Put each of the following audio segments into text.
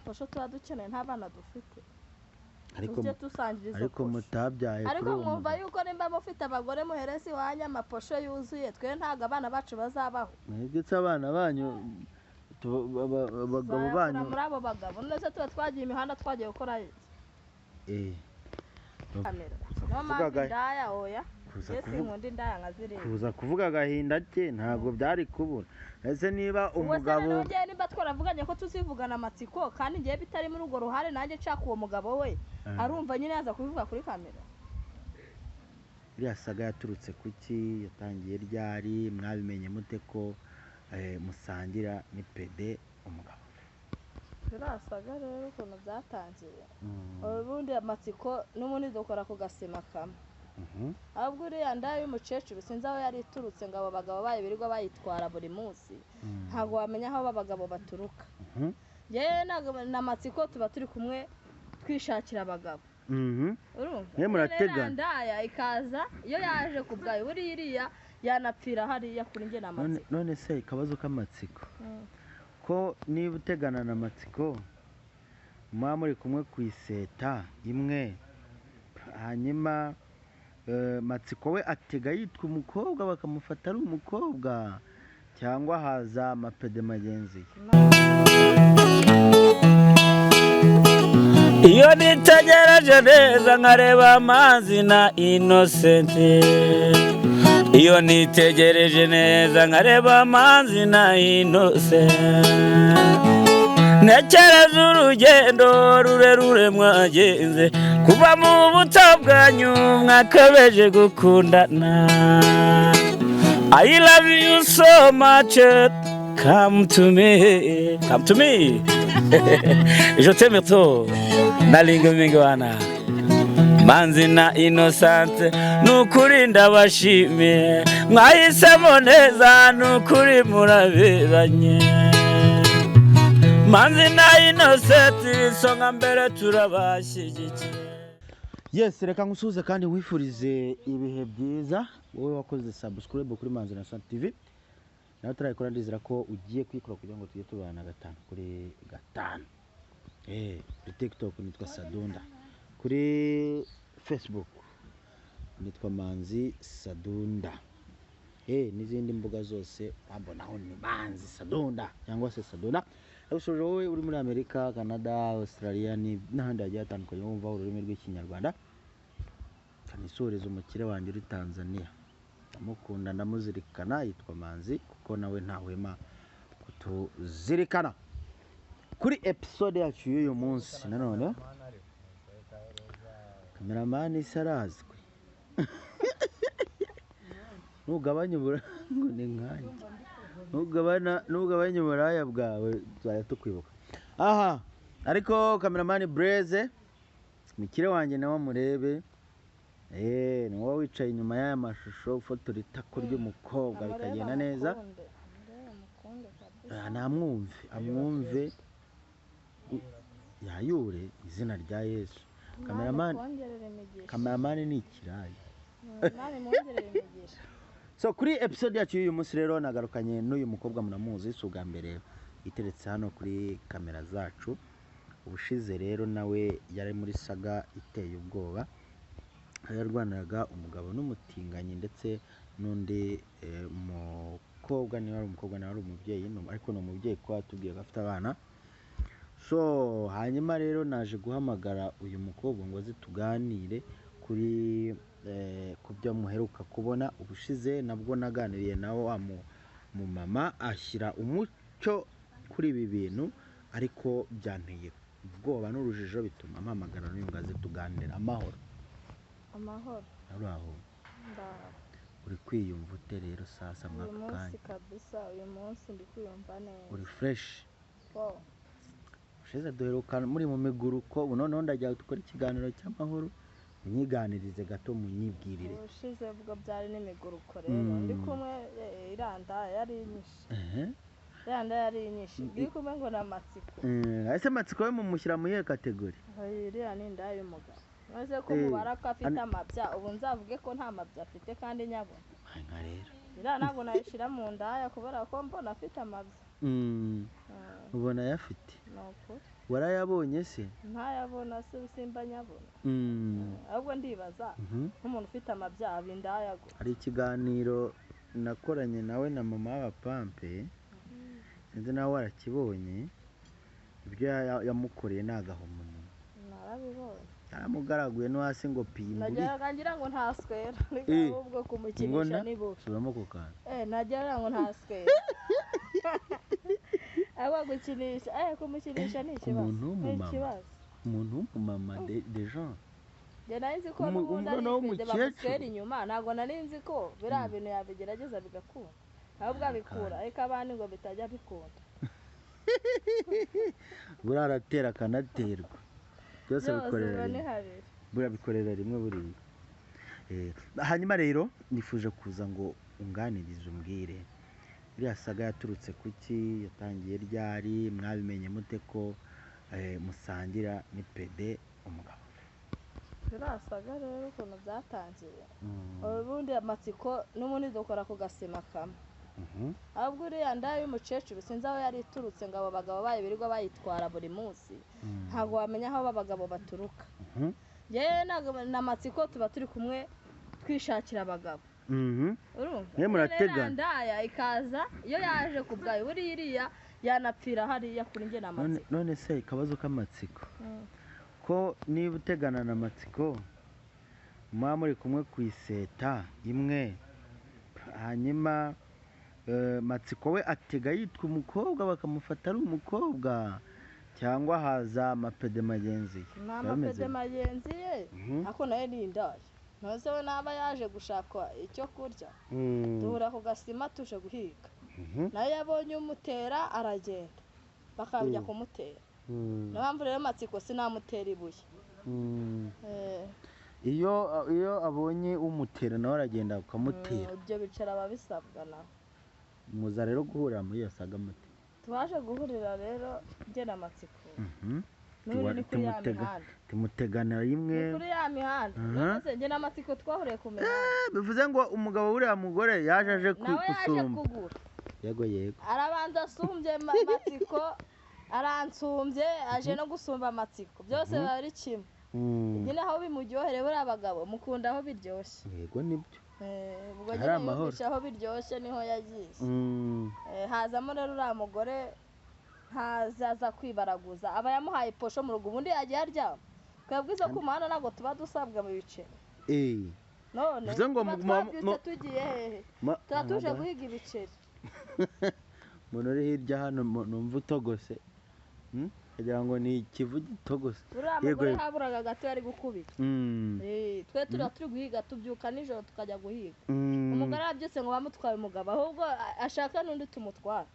posho tuba dukeneye nta bana dufite ariko mutabyaye ariko mwumva yuko nimba mufite abagore muhereza iwanyu amaposho yuzuye twe ntago abana bacu bazabaho mwebwe abana banyu abagabo banyu muri abo bagabo none tuba twagiye imihanda twagiye gukora kuza kuvuga agahinda ke ntabwo byari kubura ese niba umugabo nimba twaravuganye ko tuzivugana amatsiko kandi ngiye bitari muri urwo ruhare nanjye nshaka uwo mugabo we arumva nyine yaza kubivuga kuri kamera iriya saga yaturutse kuki yatangiye ryari mwabimenye mute ko musangira ni pede umugabo turasaga rero ukuntu byatangiye ubundi amatsiko n'ubundi dukora ku gasima kamwe ahubwo uriya nda y'umukecuru sinzi aho yari iturutse ngo abo bagabo bayo birirwa bayitwara buri munsi ntabwo wamenya aho abagabo baturuka yewe n'amatsiko tuba turi kumwe twishakira abagabo urumva ndaya ikaza iyo yaje ku bwayo buriya iriya yanapfira hariya kuri njye n'amatsiko none se ikibazo k'amatsiko ko niba utegana n'amatsiko muba muri kumwe ku iseta imwe hanyuma matsiko we atega yitwa umukobwa bakamufata ari umukobwa cyangwa haza amapede magenzi iyo nitegereje neza nkareba amazi na Innocent iyo nitegereje neza nkareba amazi na Innocent ntekereza urugendo rurerure mwagenze kuva mu buto bwanyu mwakabeje gukundana I love you so much come to me je t'aime trop nalinga mingi wana Manzi na Innocent nukuri ndabashimiye mwahisemo neza nukuri muraberanye Manzi na Innocent isonga mbere turabashyigikiye Yes reka nkusuze kandi wifurize ibihe byiza wowe wakoze subscribe kuri Manzi na Innocent TV nawe turayikora ndizira ko ugiye kwikora kugira ngo tujye tubana 5 kuri TikTok nitwa Sadunda kuri Facebook nitwa Manzi Sadunda n'izindi mbuga zose ambonaho ni Manzi Sadunda cyangwa se Sadunda abushoje wowe uri muri Amerika Canada Australia n'ahandi hagiye hatandukanye wumva ururimi rw'ikinyarwanda kanisoreza umukire wanjye uri Tanzania amukunda ndamuzirikana yitwa Manzi kuko nawe ntahwema kutuzirikana kuri episode yacu y'uyu munsi nanone cameraman isarazwe ntugabanye ngo ni nkanjye ntugabanye uburaya bwawe twari tukwibuka ariko cameraman Blaze mukire wanjye nawe murebe ni wowe wicaye inyuma y'aya mashusho ufotora itako ry'umukobwa bikagenda neza amwumve yayure izina rya Yesu cameraman ni ikirayi so kuri episode yacu y'uyu munsi rero nagarukanye n'uyu mukobwa munamuzi si ubwa mbere iteretse hano kuri kamera zacu ubushize rero nawe yari muri saga iteye ubwoba yarwaniraga umugabo n'umutinganyi ndetse n'undi mukobwa niba ari umukobwa nawe ari umubyeyi ariko ni umubyeyi ko atubwiye ko afite abana so hanyuma rero naje guhamagara uyu mukobwa ngo aze tuganire kuri ku byo muheruka kubona ubushize nabwo naganiriye nawe wa mu mama ashyira umucyo kuri ibi bintu ariko byanteye ubwoba n'urujijo bituma mpamagara n'uyu ngo aze tuganire amahoro uraho uri kwiyumva ute rero sasa mwaka kanya kabisa uyu munsi ndi kwiyumva neza uri fresh ushize duherukana muri mu miguruko ubu noneho ndajya gukora ikiganiro cy'amahoro munyiganirize gato munyibwirire ushize ubwo byari n'imiguruko rero ndi kumwe iranda yari inyinshi ndi kumwe ngo n'amatsiko ese amatsiko yo mumushyira mu yihe kategori iriya ni inda y'umugabo maze ko mubara ko afite amabya ubu nzavuge ko nta mabya afite kandi nyabona nka rero iriya ntabwo nayishyira mu ndaya kubera ko mbona afite amabya ubona ayafite ni ukuri warayabonye se? ntayabona se simba nyabona. Ahubwo ndibaza nk'umuntu ufite amabyaha bindayagura. Hari ikiganiro nakoranye nawe na mama w'abapampe, sinzi nawe warakibonye, ibyo yamukoreye n'agahomamunwa. Narabibonye. Yaramugaraguye no hasi ngo pimburi. Najyaga ngira ngo ntaswera, ahubwo kumukinisha ni bubi. Subiramo ku kantu. Najyaga ngo ntaswera. Aba gukinisha, kumukinisha ni ikibazo. Umuntu w'umumama de gens. Njye nari nzi ko n'ubundi ari ibintu bamuswera inyuma, ntabwo nari nzi ko biriya bintu yabigerageza bigakunda. Ahubwo abikura, ariko abandi ngo bitajya bikunda. Buriya aratera akanaterwa. Byose bikorera rimwe buriya. Hanyuma rero nifuje kuza ngo unganirize umbwire iriya saga yaturutse kuki, yatangiye ryari, mwabimenye mute ko musangira ni pede umugabo? Iriya saga rero ukuntu byatangiye, ubundi amatsiko n'ubundi dukora ku gasima kamwe. Ahubwo uriya nda y'umukecuru sinzi aho yari iturutse ngo abo bagabo bayo birirwa bayitwara buri munsi, ntabwo wamenya aho aba bagabo baturuka. Yewe n'amatsiko tuba turi kumwe twishakira abagabo. Urumva rero ndaya ikaza iyo yaje ku bwayo buriya iriya yanapfira hariya kuri njye n'amatsiko. None se ikibazo k'amatsiko ko niba utegana n'amatsiko muba muri kumwe ku iseta imwe, hanyuma matsiko we atega yitwa umukobwa bakamufata ari umukobwa, cyangwa haza amapede magenzi ye? Ni amapede magenzi ye, ariko nawe ni indaya. Ntose we naba yaje gushaka icyo kurya, duhura ku gasima tuje guhiga. Nawe yabonye umutera aragenda, bakajya kumutera. Niyo mpamvu rero matsiko sinamutera ibuye. Iyo abonye umutera nawe aragenda ukamutera. Ibyo bicara ababisabwa nawe. Muza rero guhurira muri iyo saga mute? Twaje guhurira rero njye n'amatsiko. N'ubundi ni kuri ya mihanda. Timutegana rimwe. Ni kuri ya mihanda. None njye n'amatsiko twahuriye ku mihanda. Bivuze ngo umugabo uriya mugore yaje aje kusumba. Nawe yaje kugura. Yego. Arabanza asumbye amatsiko, aransumbye, aje no gusumba amatsiko. Byose biba ari kimwe. Nyine aho bimuryohere buriya abagabo mukunda aho biryoshye. Yego nibyo. Ubwo nyine yumvisha aho biryoshye niho yagiye. Hazamo rero uriya mugore ntazaza kwibaraguza, aba yamuhaye posho mu rugo, ubundi yagiye aryama. Twebwe izo ku muhanda ntabwo tuba dusabwa mu biceri. None tuba tugiye hehe? Tuba tuje guhiga ibiceri. Umuntu uri hirya hano numva utogose, kugira ngo ni ikivu gitogose. Uriya mugore haburaga gato yari gukubita. Twe turi guhiga, tubyuka nijoro tukajya guhiga. Umugore yabyutse ngo bamutwaye umugabo, ahubwo ashaka n'undi tumutwara.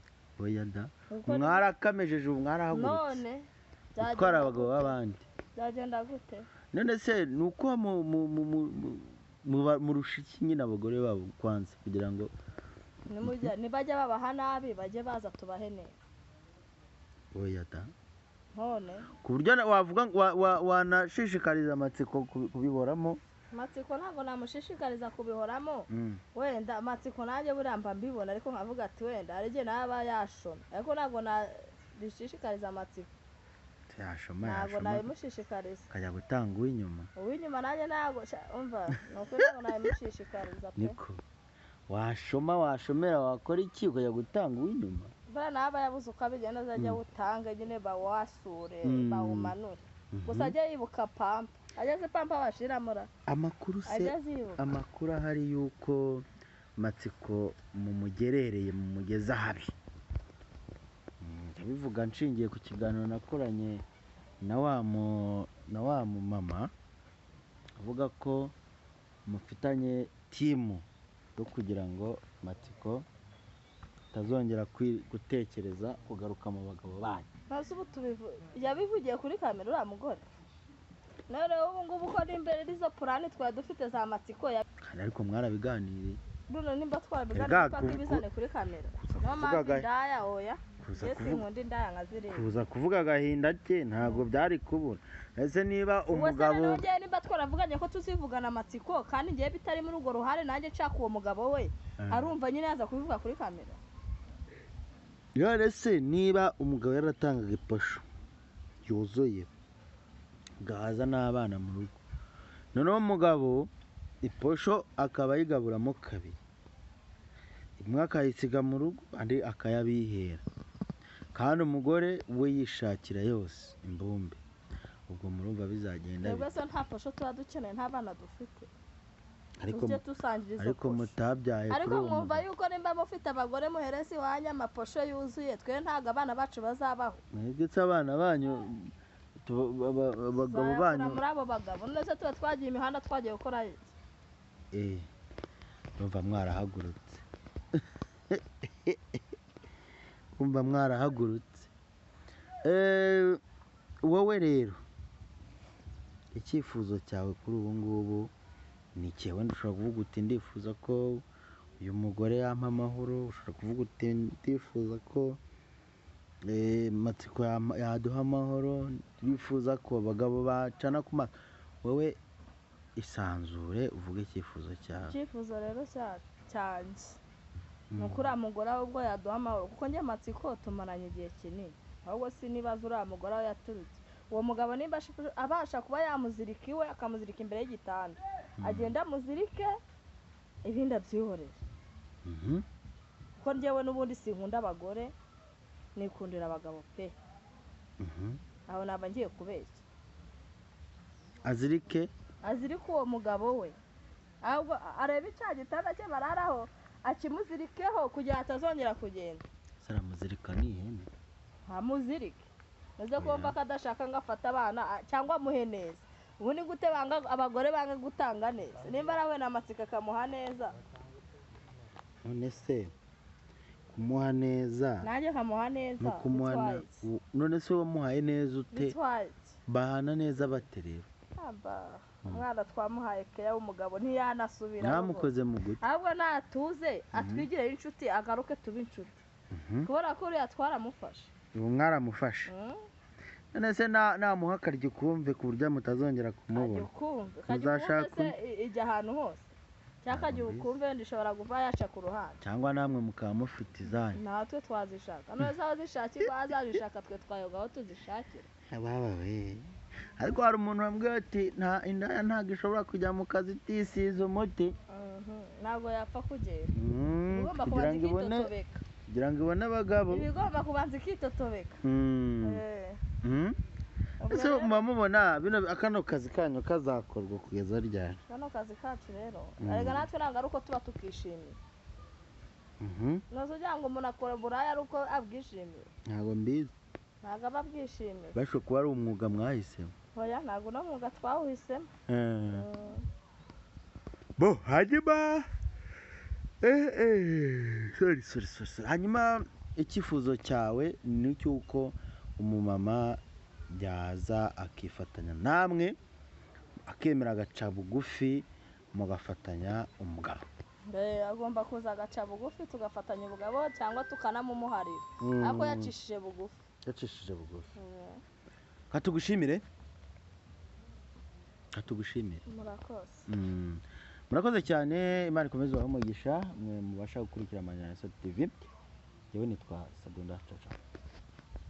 Oya da, mwarakamesheje ubu mwarahagurutse. None gutwara abagabo b'abandi byagenda gute? None se ni uko murusha iki nyine abagore babo kwanza, kugira ngo nibajya babaha nabi bajye baza tubahe neza. Oya da, none ku buryo wavuga wanashishikariza amatsiko kubiboramo. Amatsiko ntabwo namushishikariza kubihoramo. Wenda amatsiko nanjye buriya mba mbibona, ariko nkavuga ati wenda hari igihe naba yashoma, ariko ntabwo nabishishikariza amatsiko. Ntabwo nabimushishikariza. Kajya gutanga uw'inyuma. Uw'inyuma nanjye ntabwo umva, ni ukuri ntabwo nabimushishikariza pe. Niko washomera wakora iki ukajya gutanga uw'inyuma? Buriya naba yabuze uko abigenda azajya awutanga nyine bawasure bawumanure. Gusa ajya yibuka pampa, ageze pampa bashiramura amakuru se. Amakuru ahari yuko matsiko mumugerereye mumugeza habi. Ndabivuga nshingiye ku kiganiro nakoranye na wa mama avuga ko mufitanye timu yo kugira ngo matsiko tazongera gutekereza kugaruka mu bagabo banyu. Ntazi ubu yabivugiye kuri kamera uriya mugore. None ubu ngubu ko n'imbere n'izo purani twari dufite za matsiko ariko mwarabiganiriye. None nimba twarabiganiriye twakibizane kuri kamera. No mpamvu indaya oya. Kuza kuvuga agahinda ke ntabwo byari kubura. Ese niba umugabo nimba twaravuganye ko tuzivugana amatsiko kandi ngiye bitari muri urwo ruhare nanjye nshaka uwo mugabo we arumva nyine yaza kubivuga kuri kamera. Yore se niba umugabo yaratangaga iposho yuzuye gahaza n'abana mu rugo. Noneho umugabo iposho akaba ayigaburamo kabiri, imwe akayisiga mu rugo andi akayabihera, kandi umugore we yishakira yose imbumbe. Ubwo murumva bizagenda twebwe se nta posho tuba dukeneye, nta bana dufite, ariko tujye dusangira izo ariko posho. mutabyaye kuri ariko uwo mwumva mugabo. yuko nimba mufite abagore muhereza iwanyu amaposho yuzuye, twe ntabwo abana bacu bazabaho. Mwebwe se abana banyu abagabo banyu muri abo bagabo none se tuba twagiye imihanda twagiye gukora iki? Urumva mwarahagurutse kumva mwarahagurutse. Wowe rero icyifuzo cyawe kuri ubu ngubu ni iki? Wenda ushobora kuvuga uti ndifuza ko uyu mugore yampa amahoro, ushobora kuvuga uti ndifuza ko Matsiko yaduha amahoro, turifuza ko abagabo bacana ku maso. Wowe isanzure uvuge icyifuzo cyawe. icyifuzo rero cyanjye ni uko uriya mugore ahubwo yaduha amahoro, kuko njye Matsiko tumaranye igihe kinini, ahubwo sinibaza uriya mugore aho yaturutse. Uwo mugabo nimba abasha kuba yamuzirika iwe, akamuzirika imbere y'igitanda, agenda amuzirike ibindi abyihorere. Kuko njyewe n'ubundi sinkunda abagore, nikundira abagabo pe. Aho naba ngiye kubeshya. Azirike uwo mugabo we, ahubwo areba icya gitanda cye bararaho, akimuzirikeho kugira atazongera kugenda. saramuzirika ni ihene. Ntamuzirike, maze kumva ko adashaka ngo afate abana cyangwa amuhe neza. Ubu ni gute abagore banga gutanga neza? Nimba arawe na Matsiko akamuha neza, none se kumuha neza nanjye nkamuha neza, no kumuha none se wamuhaye neza ute? bitwaye Bahana neza bate rero? umwana twamuhaye keya w'umugabo ntiyanasubira, Mwamukoze mu gute? ahubwo natuze atwigire inshuti, agaruke tube inshuti, kubera ko uriya twaramufashe. Ubu mwaramufashe. None se namuha akarya ukumve ku buryo mutazongera kumubona. Muzashaka ijya ahantu hose, cyangwa akagira ukumve wenda ishobora kuva yaca ku ruhande, cyangwa namwe mukaba mufite izanyu. natwe twazishaka. none se aho zishakirwa azazishaka, twe twayoga aho tuzishakira. Ababawe. Ariko hari umuntu wambwiye ati indaya ntabwo ishobora kujya mu kazi itisize umuti. Ntabwo yapfa kugenda, igomba kubanza ikitotobeka kugira ngo ibone abagabo. ibigomba kubanza ikitotobeka. Ese muba mubona akano kazi kanyu kazakorwa kugeza ryari? Kano kazi kacu rero erega natwe ntabwo ari uko tuba tukishimiye. Noze ugira ngo umuntu akora buraya ari uko abwishimiye? Ntabwo mbizi, ntabwo aba abwishimiye. Bashobora kuba ari umwuga mwahisemo. Oya, ntabwo uno mwuga twawuhisemo. Bo hanyuma hanyuma icyifuzo cyawe ni cy'uko umumama yaza akifatanya namwe, akemera agaca bugufi, mugafatanya umugabo. Agomba kuza agaca bugufi tugafatanya ubugabo, cyangwa tukanamumuharira, ariko yacishije bugufi. Katugushimire. Murakoze cyane. Imana ikomeze ibahe umugisha mwe mubasha gukurikira Manyaneza TV. Yewe nitwa Sabunda Chacha.